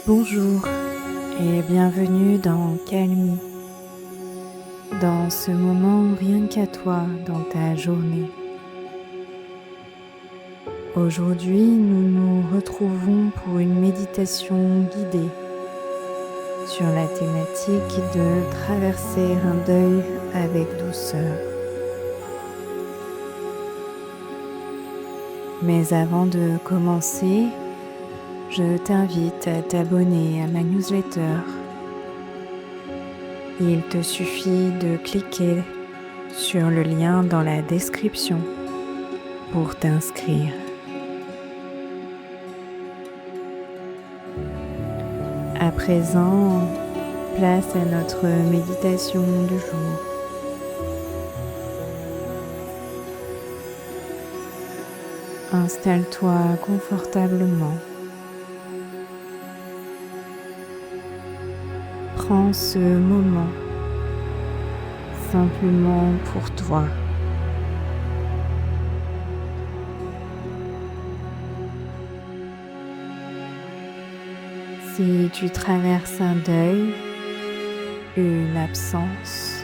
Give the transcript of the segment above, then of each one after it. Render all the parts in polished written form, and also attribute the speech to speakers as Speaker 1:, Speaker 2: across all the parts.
Speaker 1: Bonjour et bienvenue dans Calmie, dans ce moment rien qu'à toi dans ta journée. Aujourd'hui, nous nous retrouvons pour une méditation guidée sur la thématique de traverser un deuil avec douceur. Mais avant de commencer, je t'invite à t'abonner à ma newsletter. Il te suffit de cliquer sur le lien dans la description pour t'inscrire. À présent, place à notre méditation du jour. Installe-toi confortablement. Prends ce moment simplement pour toi. Si tu traverses un deuil, une absence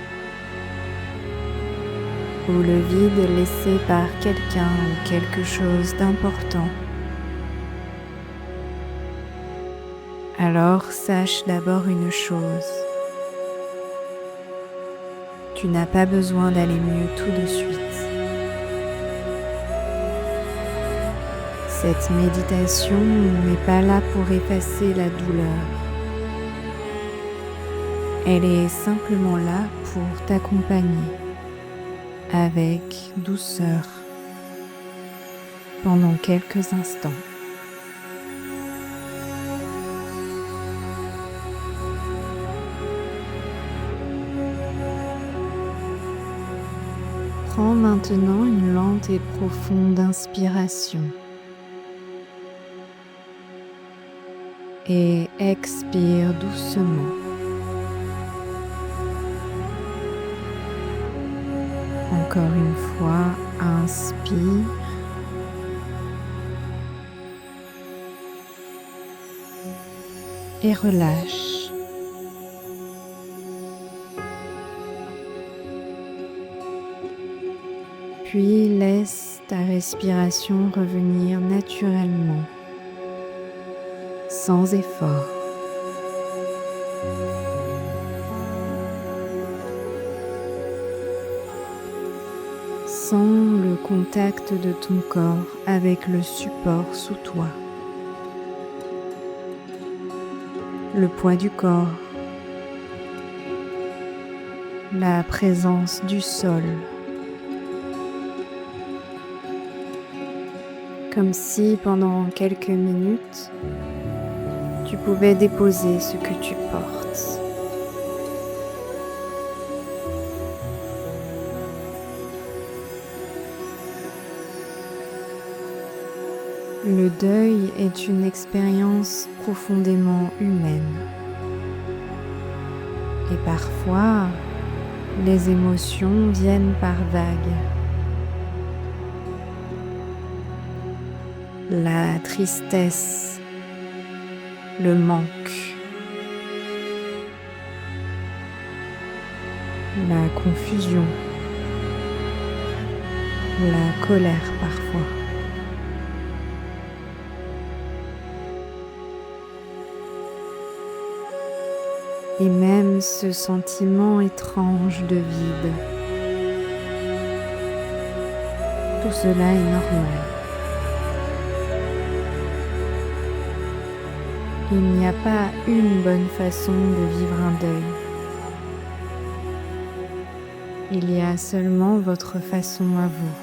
Speaker 1: ou le vide laissé par quelqu'un ou quelque chose d'important, alors sache d'abord une chose. Tu n'as pas besoin d'aller mieux tout de suite. Cette méditation n'est pas là pour effacer la douleur. Elle est simplement là pour t'accompagner avec douceur pendant quelques instants. Prends maintenant une lente et profonde inspiration et expire doucement. Encore une fois, inspire et relâche. Puis laisse ta respiration revenir naturellement, sans effort. Sens le contact de ton corps avec le support sous toi. Le poids du corps, la présence du sol, comme si pendant quelques minutes, tu pouvais déposer ce que tu portes. Le deuil est une expérience profondément humaine. Et parfois, les émotions viennent par vagues. La tristesse, le manque, la confusion, la colère parfois. Et même ce sentiment étrange de vide. Tout cela est normal. Il n'y a pas une bonne façon de vivre un deuil. Il y a seulement votre façon à vous.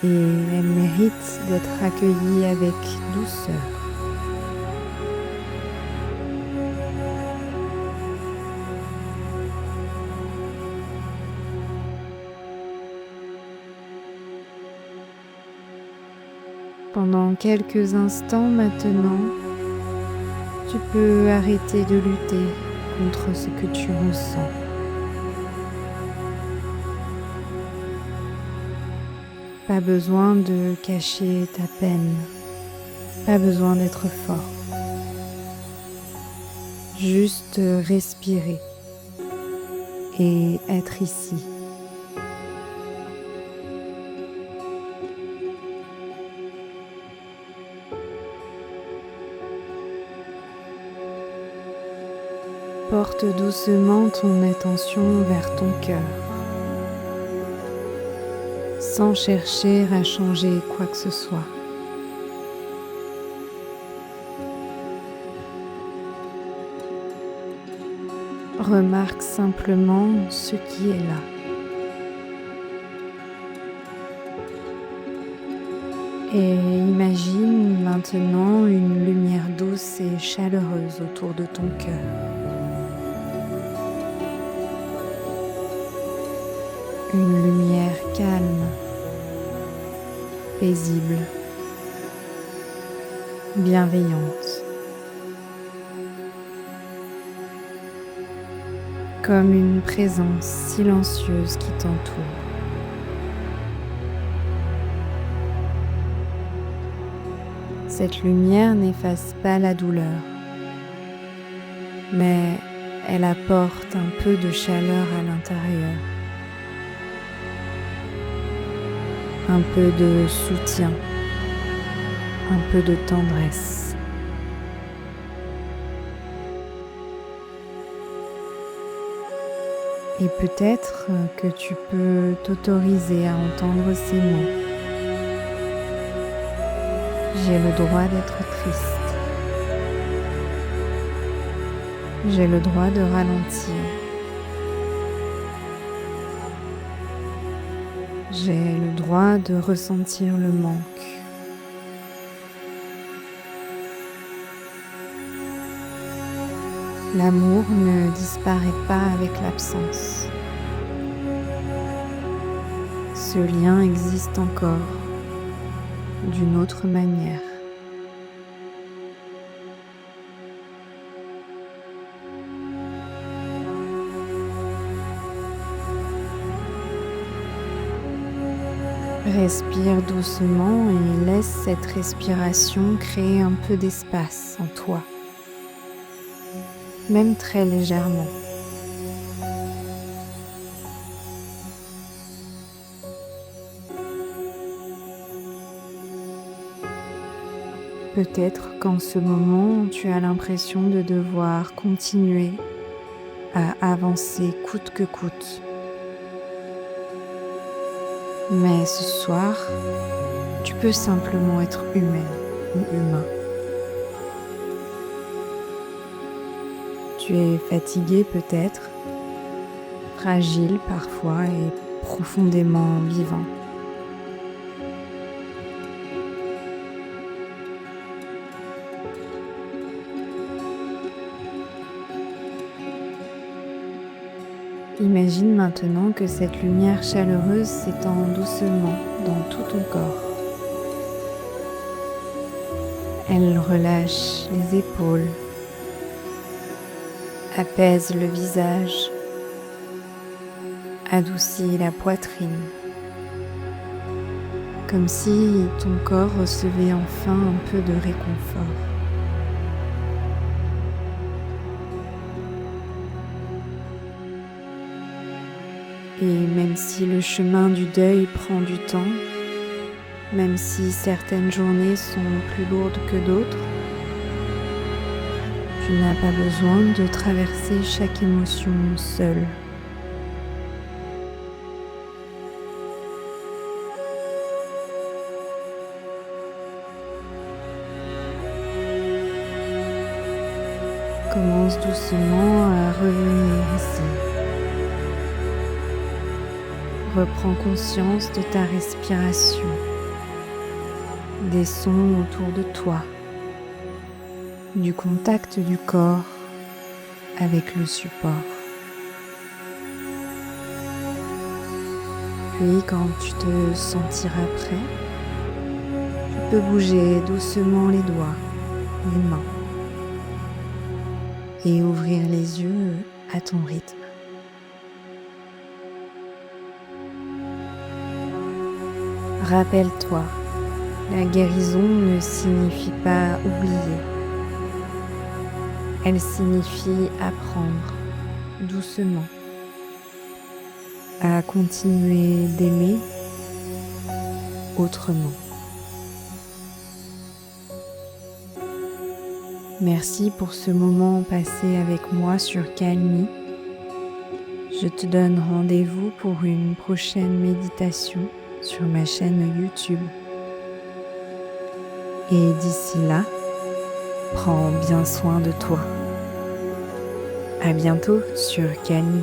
Speaker 1: Et elle mérite d'être accueillie avec douceur. Pendant quelques instants maintenant, tu peux arrêter de lutter contre ce que tu ressens. Pas besoin de cacher ta peine, Pas besoin d'être fort. Juste respirer et être ici. Porte doucement ton attention vers ton cœur, sans chercher à changer quoi que ce soit. Remarque simplement ce qui est là. Et imagine maintenant une lumière douce et chaleureuse autour de ton cœur. Une lumière calme, paisible, bienveillante. Comme une présence silencieuse qui t'entoure. Cette lumière n'efface pas la douleur, mais elle apporte un peu de chaleur à l'intérieur, un peu de soutien, un peu de tendresse. Et peut-être que tu peux t'autoriser à entendre ces mots. J'ai le droit d'être triste. J'ai le droit de ralentir. J'ai le droit de ressentir le manque. L'amour ne disparaît pas avec l'absence. Ce lien existe encore, d'une autre manière. Respire doucement et laisse cette respiration créer un peu d'espace en toi, même très légèrement. Peut-être qu'en ce moment, tu as l'impression de devoir continuer à avancer coûte que coûte. Mais ce soir, tu peux simplement être humaine ou humain. Tu es fatigué peut-être, fragile parfois et profondément vivant. Imagine maintenant que cette lumière chaleureuse s'étend doucement dans tout ton corps. Elle relâche les épaules, apaise le visage, adoucit la poitrine, comme si ton corps recevait enfin un peu de réconfort. Et même si le chemin du deuil prend du temps, même si certaines journées sont plus lourdes que d'autres, tu n'as pas besoin de traverser chaque émotion seule. Commence doucement à revenir ici. Reprends conscience de ta respiration, des sons autour de toi, du contact du corps avec le support. Puis quand tu te sentiras prêt, tu peux bouger doucement les doigts, les mains et ouvrir les yeux à ton rythme. Rappelle-toi, La guérison ne signifie pas oublier. Elle signifie apprendre doucement à continuer d'aimer autrement. Merci pour ce moment passé avec moi sur Calmy. Je te donne rendez-vous pour une prochaine méditation sur ma chaîne YouTube. Et d'ici là, prends bien soin de toi. À bientôt sur Calmy.